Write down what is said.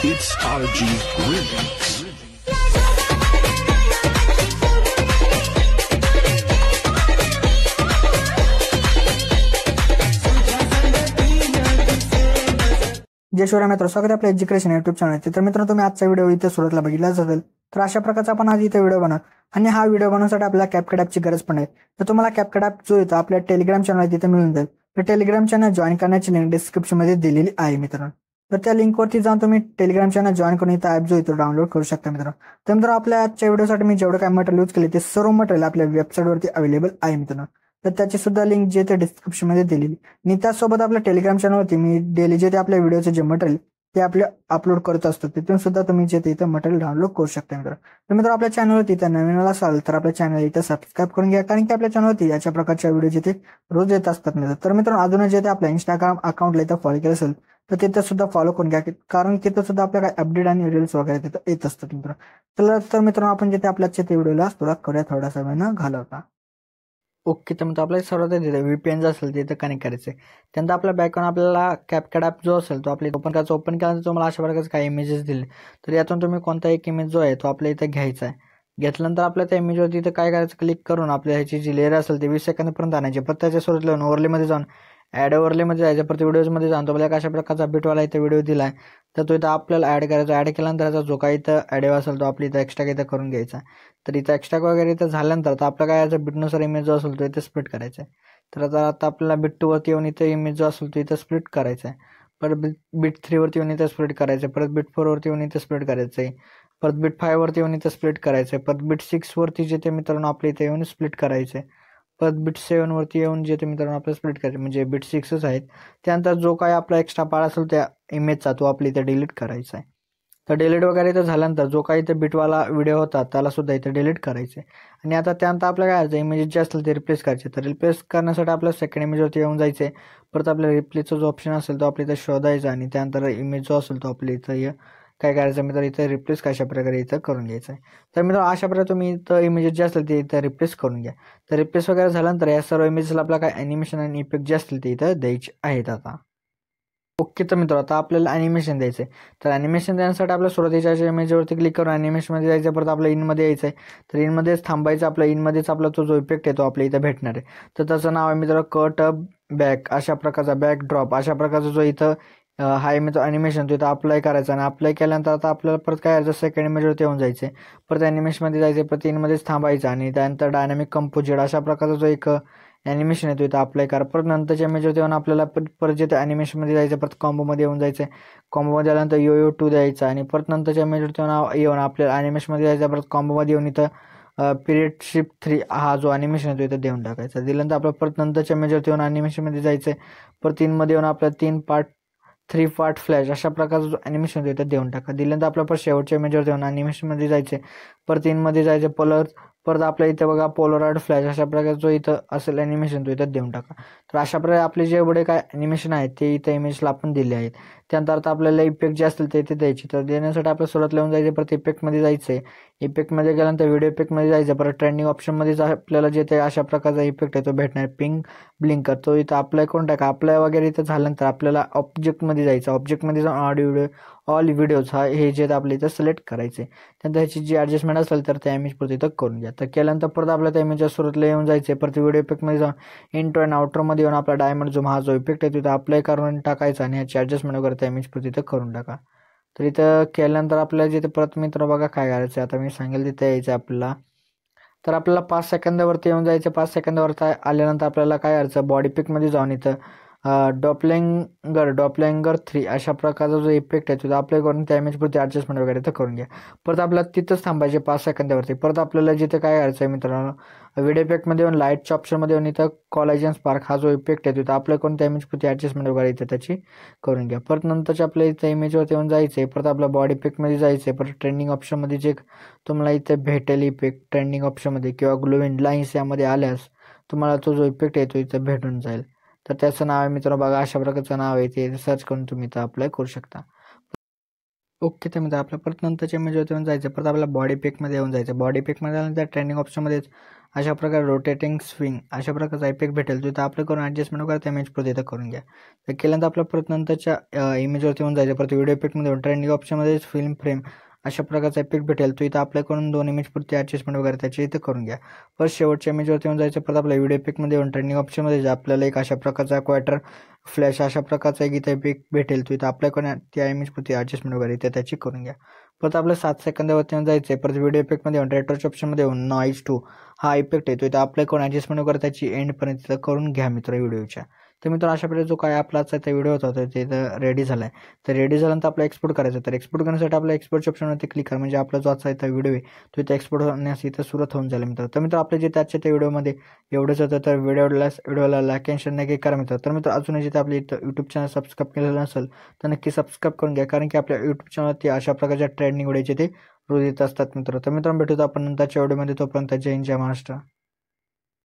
It's RG Remix. जय शिवराय मित्र, स्वागत आहे आपल्या एज्युकेशन यूट्यूब चॅनल. तर मित्रांनो, तुम्ही आजचा व्हिडिओ इथे सुरुवातीला बघितलाच असेल. तर अशा प्रकारचा आपण आज इथे व्हिडिओ बनवणार आणि हा व्हिडिओ बनवण्यासाठी आपल्याला कॅपकट ॲपची गरज पण आहे. तर तुम्हाला कॅपकट ॲप जो येतो आपल्या टेलिग्राम चॅनल तिथे मिळून जाईल. तर टेलिग्राम चॅनल जॉईन करण्याची लिंक डिस्क्रिप्शनमध्ये दिलेली आहे मित्रांनो. तर त्या लिंकवरती जाऊन तुम्ही टेलिग्राम चॅनल जॉईन करून इथं ॲप जो येतो डाउनलोड करू शकता मित्रांनो. तर मित्रांनो, आपल्या आजच्या व्हिडिओसाठी मी जेवढं काय मटेरियल यूज केले ते सर्व मटेरियल आपल्या वेबसाईटवरती अवेलेबल आहे मित्रांनो. तर त्याची सुद्धा लिंक जे ते डिस्क्रिप्शनमध्ये दिलेली. आणि त्याचसोबत आपल्या टेलिग्राम चॅनलवरती मी डेली जे ते आपल्या व्हिडिओचे जे मटेरियल ते आपले अपलोड करत असतो, तिथून सुद्धा तुम्ही जे इथं मटेरियल डाउनलोड करू शकता मित्रांनो. तर मित्रांनो, आपल्या चॅनलवरती इथं नवीन असाल तर आपल्या चॅनल इथं सबस्क्राईब करून घ्या, कारण की आपल्या चॅनलवरती याच्या प्रकारच्या व्हिडिओ जिथे रोज येत असतात मित्रांनो. तर मित्रांनो, अजून जे ते आपल्या इंस्टाग्राम अकाउंटला इथं फॉलो केलं असेल तर तिथं सुद्धा फॉलो करून घ्या, कारण तिथं सुद्धा आपल्या काय अपडेट आणि रील्स वगैरे तिथं येत असतात मित्रांनो. तर मित्रांनो, आपण जे ते आपल्या ते व्हिडिओला सुरुवात करूया थोडासा वेळ न घालवता. ओके, तर आपल्याला सर्वात तिथे VPN जे असेल तिथे कनेक्ट करायचं आहे. त्यानंतर आपल्या बॅकग्राऊंड आपल्याला कॅपकट ॲप जो असेल तो आपल्या ओपन करायचा. ओपन केल्यानंतर तुम्हाला अशा प्रकारचे काही इमेजेस दिले, तर यातून तुम्ही कोणता एक इमेज जो आहे तो आपल्या इथे घ्यायचा आहे. घेतल्यानंतर आपल्या त्या इमेजवरती इथं काय करायचं, क्लिक करून आपल्या ह्याची जी लेअर असेल ती 20 सेकंदपर्यंत आणायची. परत त्याच्या सुरुवात लावून ओव्हरलेमध्ये जाऊन ॲड ओव्हरलेमध्ये जायचं. परत व्हिडिओजमध्ये जाऊन तुम्हाला अशा प्रकारचा बिटवाला इथे व्हिडिओ दिला आहे, तर तो इथं आपल्याला ॲड करायचा. ॲड केल्यानंतर त्याचा जो काही इथं ॲडिओ असेल तो आपल्या इथं एक्स्ट्रा इथं करून घ्यायचा. तर इथं एक्स्ट्रा वगैरे इथं झाल्यानंतर तर आपला काय याचा बिटनुसार इमेज जो असेल तो इथे स्प्लिट करायचा आहे. तर आता आपल्याला बिट 2 वरती येऊन इथे इमेज जो असेल तो इथं स्प्लिट करायचा आहे. परत बिट 3 वरती येऊन इथं स्प्लिट करायचं आहे. परत बिट 4 वरती येऊन इथं स्प्लिट करायचं आहे. परत बिट 5 वरती येऊन इथं स्प्लिट करायचं आहे. परत बिट 6 वरती जे ते मित्रांनो आपल्या इथे येऊन स्प्लिट करायचं आहे. परत बिट 7 वरती येऊन जे ते मित्रांनो आपल्याला स्प्लिट करायचे, म्हणजे बिट 6च आहेत. त्यानंतर जो काही आपला एक्स्ट्रा पार्ट असेल त्या इमेजचा तो आपल्या इथे डिलीट करायचा आहे. तर डिलीट वगैरे इथं झाल्यानंतर जो काही इथे बिटवाला व्हिडिओ होता त्याला सुद्धा इथे डिलीट करायचे. आणि आता त्यानंतर आपल्याला काय करायचं, इमेजेस जे असतील ते रिप्लेस करायचे. तर रिप्लेस करण्यासाठी आपल्याला सेकंड इमेजवरती येऊन जायचे. परत आपल्याला रिप्लेसचा जो ऑप्शन असेल तो आपल्या इथं शोधायचा आणि त्यानंतर इमेज जो असेल तो आपल्या इथं काय करायचं मित्र, इथं रिप्लेस कशा प्रकारे इथं करून घ्यायचं आहे. तर मित्र अशा प्रकारे तुम्ही इथं इमेजेस जे असतील ते इथं रिप्लेस करून घ्या. तर रिप्लेस वगैरे झाल्यानंतर या सर्व इमेजेसला आपल्याला काय ॲनिमेशन आणि इफेक्ट जे असतील ते इथं द्यायचे आहेत. आता ओके, तर मित्र आता आपल्याला ॲनिमेशन द्यायचं आहे. तर ॲनिमेशन देण्यासाठी आपल्या सुरुवातीच्या इमेजवरती क्लिक करून ॲनिमेशनमध्ये जायचं. परत आपल्या इनमध्ये यायचं आहे. तर इनमध्येच थांबायचं. आपल्या इनमध्येच आपला तो जो इफेक्ट आहे तो आपल्या इथं भेटणार आहे. तर त्याचं नाव आहे मित्र कट बॅक. अशा प्रकारचा बॅक ड्रॉप अशा प्रकारचा जो इथं हा इमेज ॲनिमेशन तो इथं अप्लाय करायचा. आणि अप्लाय केल्यानंतर आता आपल्याला परत काय करायचं, सेकंड इमेजवरती येऊन जायचं आहे. परत ॲनिमेशनमध्ये जायचं. परत इनमध्येच थांबायचं आणि त्यानंतर डायनॅमिक कंपोजिट अशा प्रकारचा जो एक ॲनिमेशन येतो इथं अप्लाय करा. परत नंतरच्या इमेजवरती येऊन आपल्याला परत जे ॲनिमेशनमध्ये जायचं. परत कॉम्बोमध्ये येऊन जायचं. कॉम्बोमध्ये आल्यानंतर यो 2 द्यायचा आणि परत नंतरच्या इमेजवरती येऊन आपल्याला ॲनिमेशनमध्ये जायचं. परत कॉम्बोमध्ये येऊन इथं पिरियड शिफ्ट 3 हा जो ॲनिमेशन येतो इथं देऊन टाकायचा. दिल्यानंतर आपल्याला परत नंतरच्या इमेजवरती येऊन ॲनिमेशनमध्ये जायचं. परत 3मध्ये येऊन आपल्याला 3 पार्ट फ्लॅश अशा प्रकारचा जो ॲनिमेशन येतो इथं देऊन टाका. दिल्यानंतर आपल्या परत शेवटच्या इमेजवरती येऊन ॲनिमेशनमध्ये जायचे. परत 3मध्ये जायचं. परत आपल्या इथं बघा पोलराइड फ्लॅश अशा प्रकारचा जो इथं असेल ॲनिमेशन तो इथं देऊन टाका. तर अशा प्रकारे आपले जे एवढे काय ॲनिमेशन आहेत ते इथं इमेजला आपण दिले आहेत. त्यानंतर आता आपल्याला इफेक्ट जे असतील ते इथे द्यायचे. तर देण्यासाठी आपल्याला सुरुवात लावून जायचं. परत इफेक्टमध्ये जायचं आहे. इफेक्टमध्ये गेल्यानंतर व्हिडिओ इफेक्टमध्ये जायचं. परत ट्रेंडिंग ऑप्शनमध्ये आपल्याला जे ते अशा प्रकारचा इफेक्ट आहे तो भेटणार. पिंग ब्लिंकर तो इथं अप्लाय करून टाका. अप्लाय वगैरे इथं झाल्यानंतर आपल्याला ऑब्जेक्टमध्ये जायचं. ऑब्जेक्टमध्ये जाऊन ऑल व्हिडिओज हे जे आपल्या इथं सिलेक्ट करायचे. त्यानंतर ह्याची जी ॲडजस्टमेंट असेल तर त्या इमेज परत इथं करून घ्या. तर केल्यानंतर परत आपल्या त्या इमेजच्या सुरुवातीला येऊन जायचे. परत व्हिडिओ इफेक्टमध्ये जाऊन इंट्रो अँड आउट्रोमध्ये येऊन आपला डायमंड झूम हा जो इफेक्ट आहे तिथं अप्लाय करून टाकायचा आणि ह्याची ॲडजस्टमेंट वगैरे त्या इमेज परत इथं करून टाका. तर इथं केल्यानंतर आपल्याला जिथे परत मित्र बघा काय करायचं आता मी सांगेल तिथे यायचं आपल्याला. तर आपल्याला 5 सेकंदावरती येऊन जायचं. 5 सेकंदावरती आल्यानंतर आपल्याला काय करायचं, बॉडी पिकमध्ये जाऊन इथं डॉपलँगर 3 अशा प्रकारचा जो इफेक्ट आहे तो अप्लाय करून त्या इमेजवरती ॲडजस्टमेंट वगैरे तर करून घ्या. परत आपल्याला तिथंच थांबायचे 5 सेकंदावरती. परत आपल्याला जिथे काय करायचं आहे मित्रांनो, व्हिडिओ इफेक्टमध्ये येऊन लाईटच्या ऑप्शनमध्ये येऊन इथं कॉलेजन स्पार्क हा जो इफेक्ट आहे तिथं अप्लाय करून त्या इमेजवरती ॲडजस्टमेंट वगैरे इथं त्याची करून घ्या. परत नंतरच्या आपल्या इथं इमेजवरती येऊन जायचं आहे. परत आपल्या बॉडी इफेक्टमध्ये जायचं आहे. परत ट्रेंडिंग ऑप्शनमध्ये जे तुम्हाला इथे भेटेल इफेक्ट ट्रेंडिंग ऑप्शनमध्ये किंवा ग्लोविंग लाईन्स यामध्ये आल्यास तुम्हाला तो जो इफेक्ट आहे तो इथं भेटून जाईल. तर त्याचं नाव आहे मित्रांनो बघा अशा प्रकारचं नाव आहे, ते सर्च करून तुम्ही इथं अप्लाय करू शकता. ओके, तर मित्र आपल्या परत नंतरच्या इमेजवरती येऊन जायचं. परत आपल्याला बॉडी पिकमध्ये येऊन जायचं. बॉडी पिकमध्ये आल्यानंतर ट्रेंडिंग ऑप्शनमध्येच अशा प्रकारे रोटेटिंग स्विंग अशा प्रकारचा इफेक्ट भेटेल. तिथं आपलं करून ॲडजस्टमेंट वगैरे त्या इमेज परत इथं करून घ्या. तर केल्यानंतर आपल्या परत नंतरच्या इमेजवरती येऊन जायचं. परत व्हिडिओ इफेक्टमध्ये येऊन ट्रेंडिंग ऑप्शनमध्ये फिल्म फ्रेम अशा प्रकारचा इफेक्ट भेटेल. तो इथं अप्लाय करून 2 इमेज पुरती ॲडजस्टमेंट वगैरे त्याची इथं करून घ्या. परत शेवटच्या इमेजवरती येऊन जायचं. परत आपल्या व्हिडिओ इफेक्टमध्ये येऊन ट्रेंडिंग ऑप्शनमध्ये आपल्याला एक अशा प्रकारचा क्वार्टर फ्लॅश अशा प्रकारचा एक इथं इफेक्ट भेटेल. तो इथं अप्लाय करून त्या इमेज पुरती ॲडजस्टमेंट वगैरे इथं त्याची करून घ्या. परत आपलं 7 सेकंदावरती येऊन जायचं आहे. परत व्हिडिओ इफेक्टमध्ये येऊन रेट्रोच्या ऑप्शनमध्ये येऊन नॉईज 2 हा इफेक्ट येतो. इथं अप्लाय करून ॲडजस्टमेंट वगैरे त्याची एंडपर्यंत तिथं करून घ्या मित्र व्हिडिओच्या. तर मित्र अशा प्रकारे जो काय आपला आजचा व्हिडिओ होता ते इथं रेडी झाला आहे. तर रेडी झाल्यानंतर आपला एक्सपोर्ट करायचं. तर एक्सपोर्ट करण्यासाठी आपल्या एक्सपोर्टच्या ऑप्शनवरती क्लिक करा. म्हणजे आपला जो आजचा इथं व्हिडिओ आहे तो इथं एक्सपोर्ट होण्यास इथं सुरुवात होऊन जाईल मित्र. तर मित्र आपल्या जे त्याच्या त्या व्हिडिओमध्ये एवढंच होतं. तर व्हिडिओला लाईक अँड शेअर नक्की करा मित्र. तर मित्र अजूनही जिथे आपल्या इथं यूट्यूब चॅनल सबस्क्राईब केलेलं नसेल तर नक्की सबस्क्राईब करून घ्या. कारण की आपल्या यूट्यूब चॅनलवरती अशा प्रकारच्या ट्रेंडिंग व्हिडिओचे ते रोज येत असतात मित्र. तर मित्रांनो भेटूत आपण नंतरच्या व्हिडिओमध्ये. तोपर्यंत जय हिंद जय महाराष्ट्र.